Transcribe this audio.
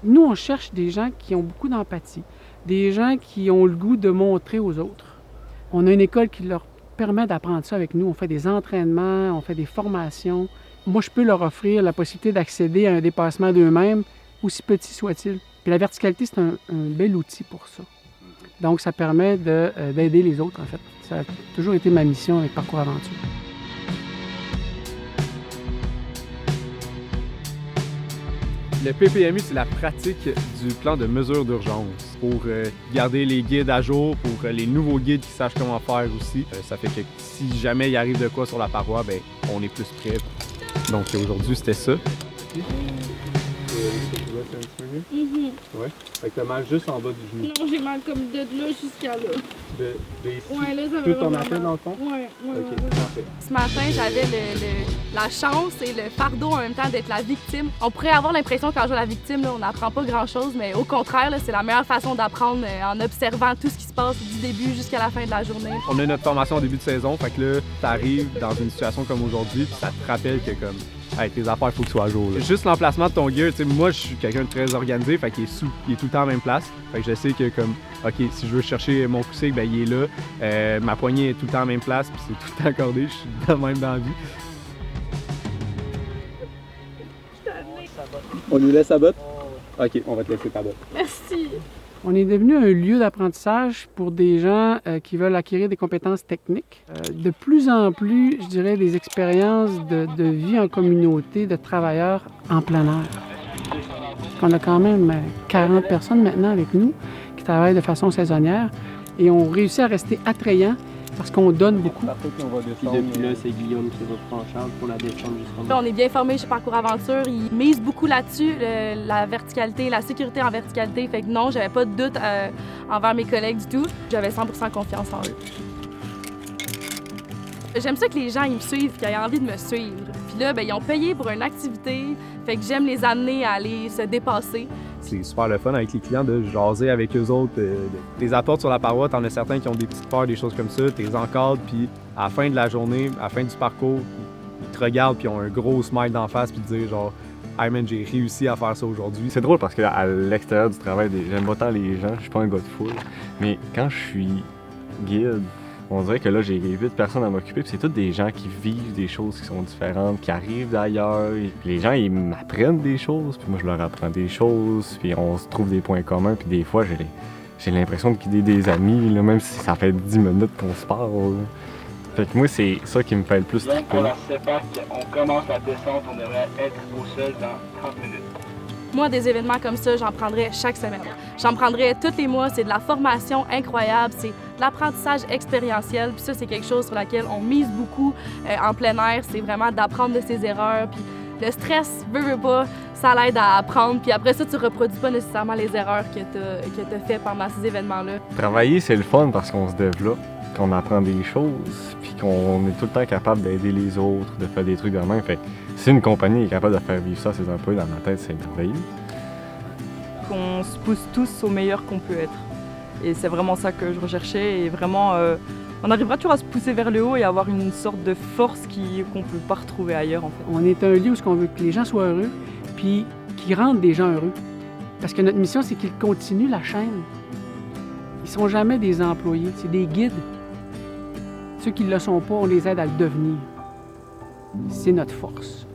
Nous, on cherche des gens qui ont beaucoup d'empathie, des gens qui ont le goût de montrer aux autres. On a une école qui leur permet d'apprendre ça avec nous. On fait des entraînements, on fait des formations. Moi, je peux leur offrir la possibilité d'accéder à un dépassement d'eux-mêmes, aussi petit soit-il. Puis la verticalité, c'est un bel outil pour ça. Donc, ça permet d'aider les autres, en fait. Ça a toujours été ma mission avec Parcours Aventure. Le PPMU, c'est la pratique du plan de mesure d'urgence pour garder les guides à jour, pour les nouveaux guides qui sachent comment faire aussi. Ça fait que si jamais il arrive de quoi sur la paroi, ben on est plus prêt. Donc aujourd'hui, c'était ça. Ouais. Fait que t'as mal juste en bas du genou. Non, j'ai mal comme de là jusqu'à là. De ici. Ouais, là, ça Tout va ton vraiment appel mal. dans le fond? Ouais. Ok, parfait. Ce matin, j'avais la chance et le fardeau en même temps d'être la victime. On pourrait avoir l'impression qu'en jouant la victime, là, on n'apprend pas grand-chose, mais au contraire, là, c'est la meilleure façon d'apprendre en observant tout ce qui se passe du début jusqu'à la fin de la journée. On a notre formation au début de saison, fait que là, t'arrives dans une situation comme aujourd'hui, puis ça te rappelle que comme hey, tes affaires, il faut que tu sois à jour. Là. Juste l'emplacement de ton gear, tu sais, moi je suis quelqu'un de très organisé, fait qu'il est il est tout le temps à la même place. Fait que je sais que comme, ok, si je veux chercher mon coussin, ben il est là. Ma poignée est tout le temps à la même place, puis c'est tout le temps accordé, je suis de même dans la vie. On nous laisse à botte? Ok, on va te laisser ta botte. Merci. On est devenu un lieu d'apprentissage pour des gens qui veulent acquérir des compétences techniques. De plus en plus, je dirais, des expériences de vie en communauté, de travailleurs en plein air. On a quand même 40 personnes maintenant avec nous qui travaillent de façon saisonnière et on réussit à rester attrayants parce qu'on donne beaucoup. Puis depuis là, c'est Guillaume qui reprend en charge pour la descente jusqu'au Là, on est bien formé chez Parcours Aventure. Ils misent beaucoup là-dessus, la verticalité, la sécurité en verticalité. Fait que non, j'avais pas de doute envers mes collègues du tout. J'avais 100% confiance en eux. J'aime ça que les gens ils me suivent, qu'ils aient envie de me suivre. Puis là, ben, ils ont payé pour une activité. Fait que j'aime les amener à aller se dépasser. C'est super le fun avec les clients de jaser avec eux autres. T'es apportes sur la paroi, t'en as certains qui ont des petites peurs, des choses comme ça. T'es encadres, puis à la fin de la journée, à la fin du parcours, ils te regardent, puis ils ont un gros smile d'en face, puis te disent genre « Hey man, j'ai réussi à faire ça aujourd'hui. » C'est drôle parce qu'à l'extérieur du travail, j'aime pas tant les gens, je suis pas un gars de foule. Mais quand je suis guide, on dirait que là, j'ai 8 personnes à m'occuper, puis c'est tous des gens qui vivent des choses qui sont différentes, qui arrivent d'ailleurs. Puis les gens, ils m'apprennent des choses, puis moi, je leur apprends des choses, puis on se trouve des points communs, puis des fois, j'ai l'impression de guider des amis, là, même si ça fait 10 minutes qu'on se parle. Là. Fait que moi, c'est ça qui me fait le plus triper. Pour la CEPAC, on commence la descente, on devrait être au sol dans 30 minutes. Moi, des événements comme ça, j'en prendrais chaque semaine. J'en prendrais tous les mois. C'est de la formation incroyable, c'est de l'apprentissage expérientiel. Puis ça, c'est quelque chose sur laquelle on mise beaucoup en plein air. C'est vraiment d'apprendre de ses erreurs. Puis le stress, veut pas, ça l'aide à apprendre. Puis après ça, tu reproduis pas nécessairement les erreurs que tu as fait pendant ces événements-là. Travailler, c'est le fun parce qu'on se développe, qu'on apprend des choses, puis qu'on est tout le temps capable d'aider les autres, de faire des trucs de même. Fait si une compagnie est capable de faire vivre ça à ses employés, dans ma tête, c'est merveilleux. Qu'on se pousse tous au meilleur qu'on peut être. Et c'est vraiment ça que je recherchais. Et vraiment, on arrivera toujours à se pousser vers le haut et avoir une sorte de force qu'on ne peut pas retrouver ailleurs, en fait. On est un lieu où on veut que les gens soient heureux, puis qu'ils rendent des gens heureux. Parce que notre mission, c'est qu'ils continuent la chaîne. Ils ne sont jamais des employés, c'est des guides. Ceux qui ne le sont pas, on les aide à le devenir. C'est notre force.